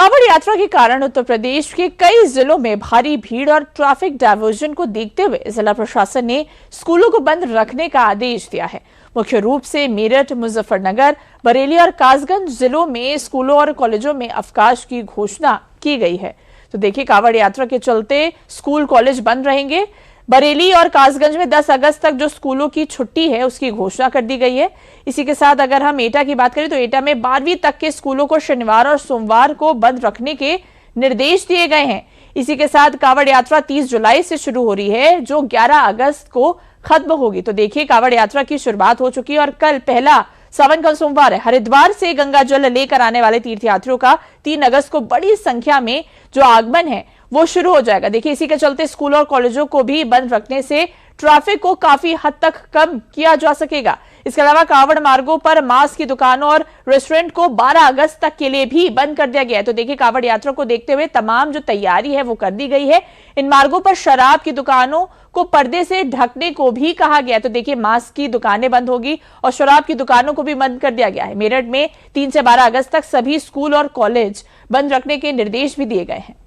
कांवड़ यात्रा के कारण उत्तर प्रदेश के कई जिलों में भारी भीड़ और ट्रैफिक डायवर्जन को देखते हुए जिला प्रशासन ने स्कूलों को बंद रखने का आदेश दिया है। मुख्य रूप से मेरठ, मुजफ्फरनगर, बरेली और कासगंज जिलों में स्कूलों और कॉलेजों में अवकाश की घोषणा की गई है। तो देखिए, कांवड़ यात्रा के चलते स्कूल कॉलेज बंद रहेंगे। बरेली और कासगंज में 10 अगस्त तक जो स्कूलों की छुट्टी है उसकी घोषणा कर दी गई है। इसी के साथ अगर हम एटा की बात करें तो एटा में 12वीं तक के स्कूलों को शनिवार और सोमवार को बंद रखने के निर्देश दिए गए हैं। इसी के साथ कांवड़ यात्रा 30 जुलाई से शुरू हो रही है, जो 11 अगस्त को खत्म होगी। तो देखिए, कांवड़ यात्रा की शुरुआत हो चुकी है और कल पहला सावन का सोमवार है। हरिद्वार से गंगा जल लेकर आने वाले तीर्थयात्रियों का 3 अगस्त को बड़ी संख्या में जो आगमन है वो शुरू हो जाएगा। देखिए, इसी के चलते स्कूल और कॉलेजों को भी बंद रखने से ट्रैफिक को काफी हद तक कम किया जा सकेगा। इसके अलावा कांवड़ मार्गों पर मांस की दुकानों और रेस्टोरेंट को 12 अगस्त तक के लिए भी बंद कर दिया गया है। तो देखिए, कांवड़ यात्रा को देखते हुए तमाम जो तैयारी है वो कर दी गई है। इन मार्गों पर शराब की दुकानों को पर्दे से ढकने को भी कहा गया है। तो देखिए, मांस की दुकानें बंद होगी और शराब की दुकानों को भी बंद कर दिया गया है। मेरठ में 3 से 12 अगस्त तक सभी स्कूल और कॉलेज बंद रखने के निर्देश भी दिए गए हैं।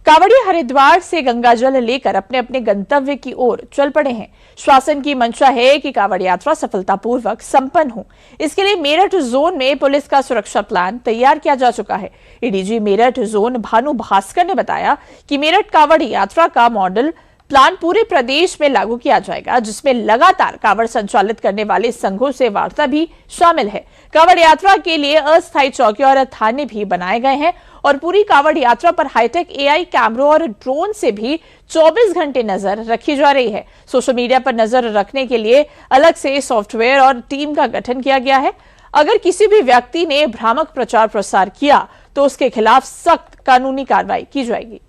कांवड़िया हरिद्वार से गंगा जल लेकर अपने अपने गंतव्य की ओर चल पड़े हैं। शासन की मंशा है कि कांवड़ यात्रा सफलतापूर्वक संपन्न हो। इसके लिए मेरठ जोन में पुलिस का सुरक्षा प्लान तैयार किया जा चुका है। एडीजी मेरठ जोन भानु भास्कर ने बताया कि मेरठ कांवड़ यात्रा का मॉडल प्लान पूरे प्रदेश में लागू किया जाएगा, जिसमें लगातार कांवड़ संचालित करने वाले संघों से वार्ता भी शामिल है। कांवड़ यात्रा के लिए अस्थायी चौकी और थाने भी बनाए गए हैं और पूरी कांवड़ यात्रा पर हाईटेक एआई कैमरों और ड्रोन से भी 24 घंटे नजर रखी जा रही है। सोशल मीडिया पर नजर रखने के लिए अलग से सॉफ्टवेयर और टीम का गठन किया गया है। अगर किसी भी व्यक्ति ने भ्रामक प्रचार प्रसार किया तो उसके खिलाफ सख्त कानूनी कार्रवाई की जाएगी।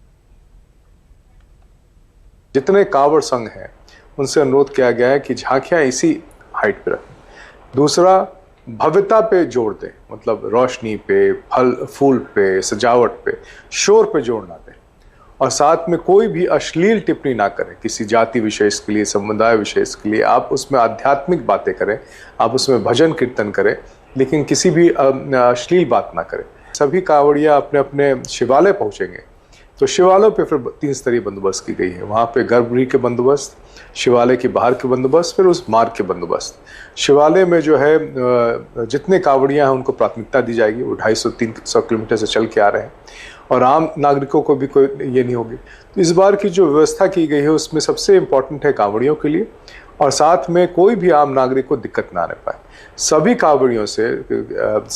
जितने कांवड़ संघ हैं उनसे अनुरोध किया गया है कि झांकियां इसी हाइट पे रखें। दूसरा, भव्यता पे जोड़ दें, मतलब रोशनी पे, फल फूल पे, सजावट पे, शोर पे जोड़ ना दें। और साथ में कोई भी अश्लील टिप्पणी ना करें किसी जाति विशेष के लिए, समुदाय विशेष के लिए। आप उसमें आध्यात्मिक बातें करें, आप उसमें भजन कीर्तन करें, लेकिन किसी भी अश्लील बात ना करें। सभी कांवड़िया अपने अपने शिवालय पहुंचेंगे तो शिवालयों पे फिर 3 स्तरीय बंदोबस्त की गई है। वहाँ पे गर्भगृह के बंदोबस्त, शिवालय के बाहर के बंदोबस्त, फिर उस मार्ग के बंदोबस्त। शिवालय में जो है जितने कांवड़ियाँ हैं उनको प्राथमिकता दी जाएगी। वो 250-300 किलोमीटर से चल के आ रहे हैं और आम नागरिकों को भी कोई ये नहीं होगी। तो इस बार की जो व्यवस्था की गई है उसमें सबसे इम्पोर्टेंट है कांवड़ियों के लिए, और साथ में कोई भी आम नागरिक को दिक्कत ना आने पाए। सभी कांवड़ियों से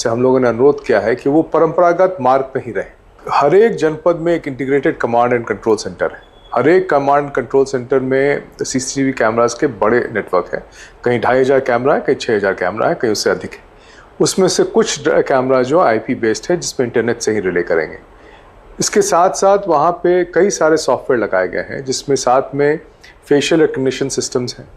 हम लोगों ने अनुरोध किया है कि वो परंपरागत मार्ग पर ही रहें। हर एक जनपद में एक integrated command and control centre है। हर एक कमांड कंट्रोल सेंटर में सीसीटीवी कैमरास के बड़े नेटवर्क है। कहीं 2500 कैमरा है, कहीं 6000 कैमरा है, कहीं उससे अधिक है। उसमें से कुछ कैमरा जो आईपी बेस्ड है, जिसमें इंटरनेट से ही रिले करेंगे। इसके साथ साथ वहाँ पे कई सारे सॉफ्टवेयर लगाए गए हैं, जिसमें साथ में फेशियल रिकग्निशन सिस्टम्स हैं,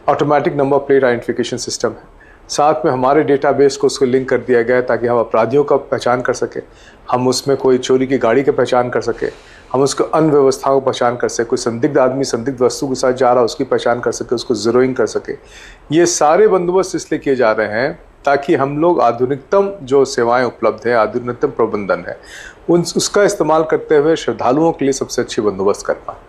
automatic number plate identification system है। साथ में हमारे डेटाबेस को उसको लिंक कर दिया गया है ताकि हम अपराधियों का पहचान कर सकें, हम उसमें कोई चोरी की गाड़ी की पहचान कर सकें, हम उसको अनव्यवस्थाओं को पहचान कर सकें, कोई संदिग्ध आदमी संदिग्ध वस्तु के साथ जा रहा है उसकी पहचान कर सके, उसको जीरोइंग कर सके। ये सारे बंदोबस्त इसलिए किए जा रहे हैं ताकि हम लोग आधुनिकतम जो सेवाएं उपलब्ध है, आधुनिकतम प्रबंधन है, उसका इस्तेमाल करते हुए श्रद्धालुओं के लिए सबसे अच्छी बंदोबस्त कर पाएं।